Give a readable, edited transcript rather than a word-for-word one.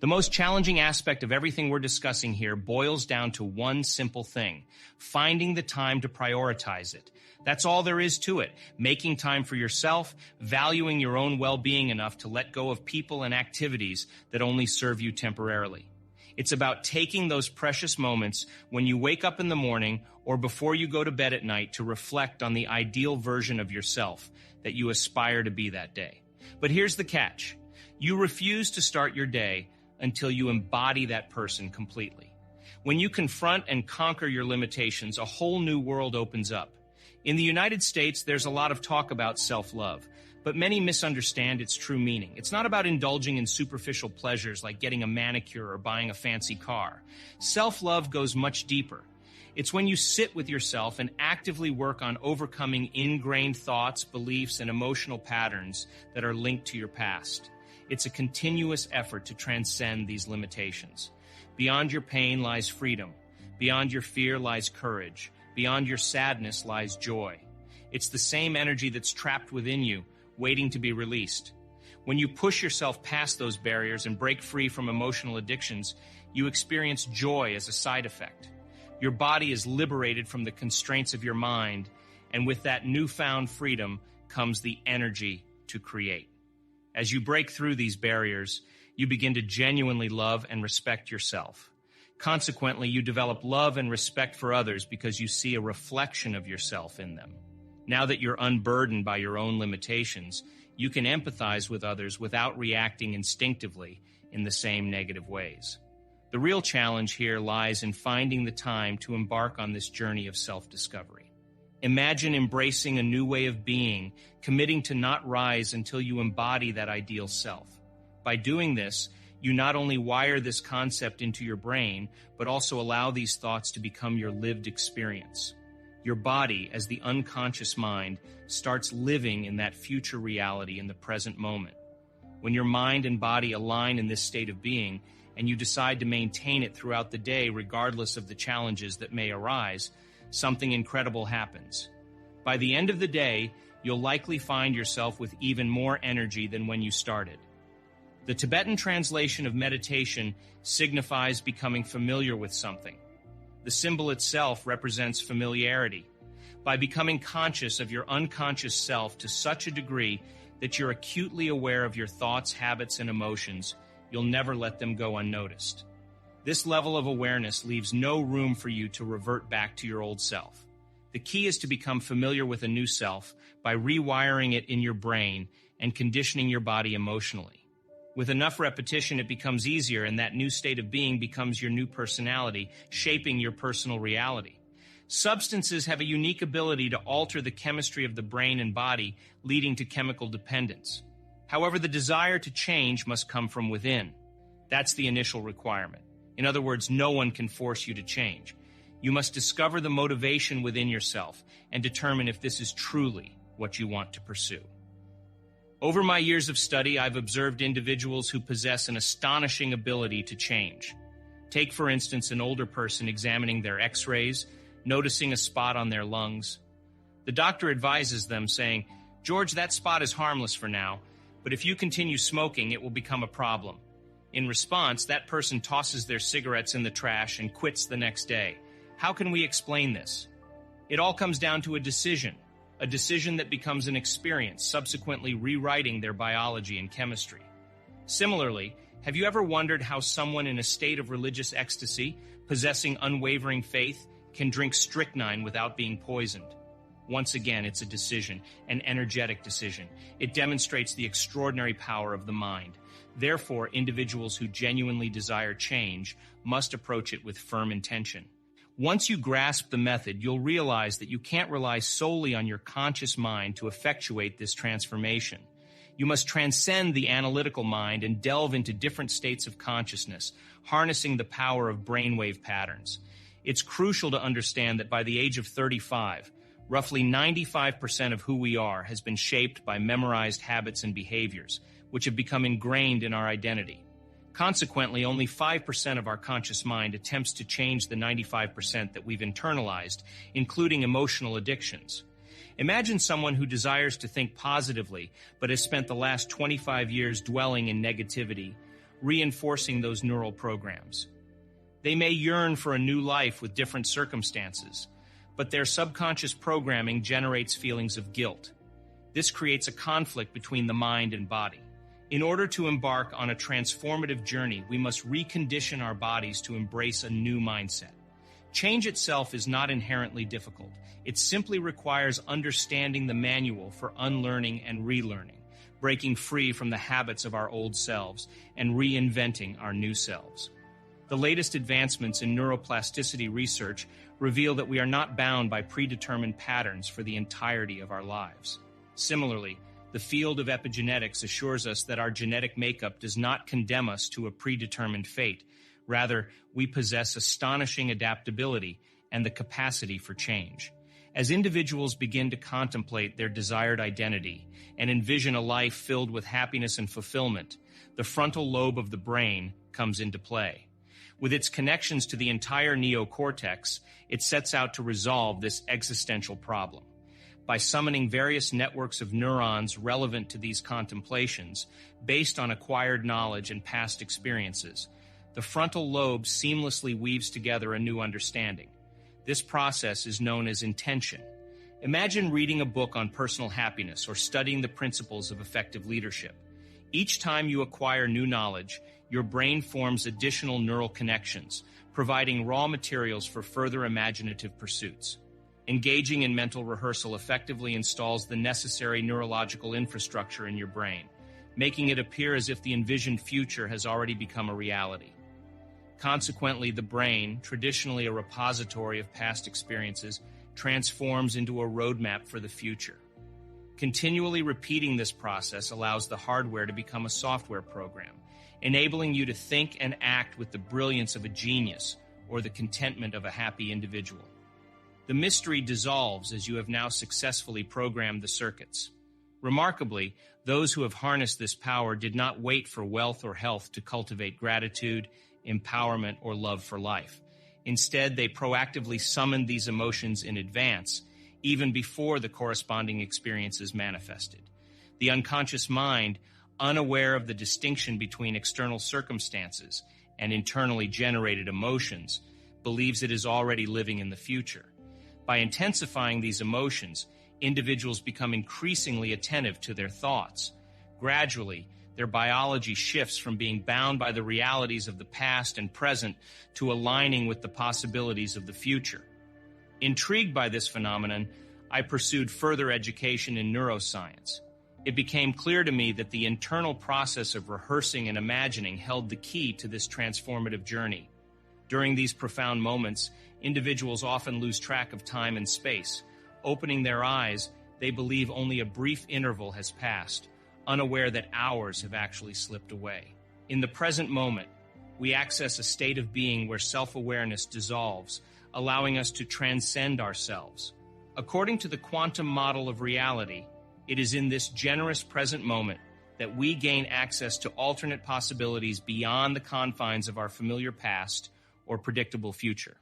The most challenging aspect of everything we're discussing here boils down to one simple thing: finding the time to prioritize it. That's all there is to it. Making time for yourself, valuing your own well-being enough to let go of people and activities that only serve you temporarily. It's about taking those precious moments when you wake up in the morning or before you go to bed at night to reflect on the ideal version of yourself that you aspire to be that day. But here's the catch. You refuse to start your day until you embody that person completely. When you confront and conquer your limitations, a whole new world opens up. In the United States, there's a lot of talk about self-love, but many misunderstand its true meaning. It's not about indulging in superficial pleasures like getting a manicure or buying a fancy car. Self-love goes much deeper. It's when you sit with yourself and actively work on overcoming ingrained thoughts, beliefs, and emotional patterns that are linked to your past. It's a continuous effort to transcend these limitations. Beyond your pain lies freedom. Beyond your fear lies courage. Beyond your sadness lies joy. It's the same energy that's trapped within you, waiting to be released. When you push yourself past those barriers and break free from emotional addictions, you experience joy as a side effect. Your body is liberated from the constraints of your mind, and with that newfound freedom comes the energy to create. As you break through these barriers, you begin to genuinely love and respect yourself. Consequently, you develop love and respect for others because you see a reflection of yourself in them. Now that you're unburdened by your own limitations, you can empathize with others without reacting instinctively in the same negative ways. The real challenge here lies in finding the time to embark on this journey of self-discovery. Imagine embracing a new way of being, committing to not rise until you embody that ideal self. By doing this, you not only wire this concept into your brain, but also allow these thoughts to become your lived experience. Your body, as the unconscious mind, starts living in that future reality in the present moment. When your mind and body align in this state of being, and you decide to maintain it throughout the day regardless of the challenges that may arise, something incredible happens. By the end of the day, you'll likely find yourself with even more energy than when you started. The Tibetan translation of meditation signifies becoming familiar with something. The symbol itself represents familiarity. By becoming conscious of your unconscious self to such a degree that you're acutely aware of your thoughts, habits, and emotions, you'll never let them go unnoticed. This level of awareness leaves no room for you to revert back to your old self. The key is to become familiar with a new self by rewiring it in your brain and conditioning your body emotionally. With enough repetition, it becomes easier, and that new state of being becomes your new personality, shaping your personal reality. Substances have a unique ability to alter the chemistry of the brain and body, leading to chemical dependence. However, the desire to change must come from within. That's the initial requirement. In other words, no one can force you to change. You must discover the motivation within yourself and determine if this is truly what you want to pursue. Over my years of study, I've observed individuals who possess an astonishing ability to change. Take, for instance, an older person examining their x-rays, noticing a spot on their lungs. The doctor advises them, saying, "George, that spot is harmless for now, but if you continue smoking, it will become a problem." In response, that person tosses their cigarettes in the trash and quits the next day. How can we explain this? It all comes down to a decision that becomes an experience, subsequently rewriting their biology and chemistry. Similarly, have you ever wondered how someone in a state of religious ecstasy, possessing unwavering faith, can drink strychnine without being poisoned? Once again, it's a decision, an energetic decision. It demonstrates the extraordinary power of the mind. Therefore, individuals who genuinely desire change must approach it with firm intention. Once you grasp the method, you'll realize that you can't rely solely on your conscious mind to effectuate this transformation. You must transcend the analytical mind and delve into different states of consciousness, harnessing the power of brainwave patterns. It's crucial to understand that by the age of 35, roughly 95% of who we are has been shaped by memorized habits and behaviors, which have become ingrained in our identity. Consequently, only 5% of our conscious mind attempts to change the 95% that we've internalized, including emotional addictions. Imagine someone who desires to think positively, but has spent the last 25 years dwelling in negativity, reinforcing those neural programs. They may yearn for a new life with different circumstances, but their subconscious programming generates feelings of guilt. This creates a conflict between the mind and body. In order to embark on a transformative journey, we must recondition our bodies to embrace a new mindset. Change itself is not inherently difficult. It simply requires understanding the manual for unlearning and relearning, breaking free from the habits of our old selves and reinventing our new selves. The latest advancements in neuroplasticity research reveal that we are not bound by predetermined patterns for the entirety of our lives. Similarly, the field of epigenetics assures us that our genetic makeup does not condemn us to a predetermined fate. Rather, we possess astonishing adaptability and the capacity for change. As individuals begin to contemplate their desired identity and envision a life filled with happiness and fulfillment, the frontal lobe of the brain comes into play. With its connections to the entire neocortex, it sets out to resolve this existential problem. By summoning various networks of neurons relevant to these contemplations, based on acquired knowledge and past experiences, the frontal lobe seamlessly weaves together a new understanding. This process is known as intention. Imagine reading a book on personal happiness or studying the principles of effective leadership. Each time you acquire new knowledge, your brain forms additional neural connections, providing raw materials for further imaginative pursuits. Engaging in mental rehearsal effectively installs the necessary neurological infrastructure in your brain, making it appear as if the envisioned future has already become a reality. Consequently, the brain, traditionally a repository of past experiences, transforms into a roadmap for the future. Continually repeating this process allows the hardware to become a software program, enabling you to think and act with the brilliance of a genius or the contentment of a happy individual. The mystery dissolves as you have now successfully programmed the circuits. Remarkably, those who have harnessed this power did not wait for wealth or health to cultivate gratitude, empowerment, or love for life. Instead, they proactively summoned these emotions in advance, even before the corresponding experiences manifested. The unconscious mind, unaware of the distinction between external circumstances and internally generated emotions, believes it is already living in the future. By intensifying these emotions, individuals become increasingly attentive to their thoughts. Gradually, their biology shifts from being bound by the realities of the past and present to aligning with the possibilities of the future. Intrigued by this phenomenon, I pursued further education in neuroscience. It became clear to me that the internal process of rehearsing and imagining held the key to this transformative journey. During these profound moments, individuals often lose track of time and space. Opening their eyes, they believe only a brief interval has passed, unaware that hours have actually slipped away. In the present moment, we access a state of being where self-awareness dissolves, allowing us to transcend ourselves. According to the quantum model of reality, it is in this generous present moment that we gain access to alternate possibilities beyond the confines of our familiar past or predictable future.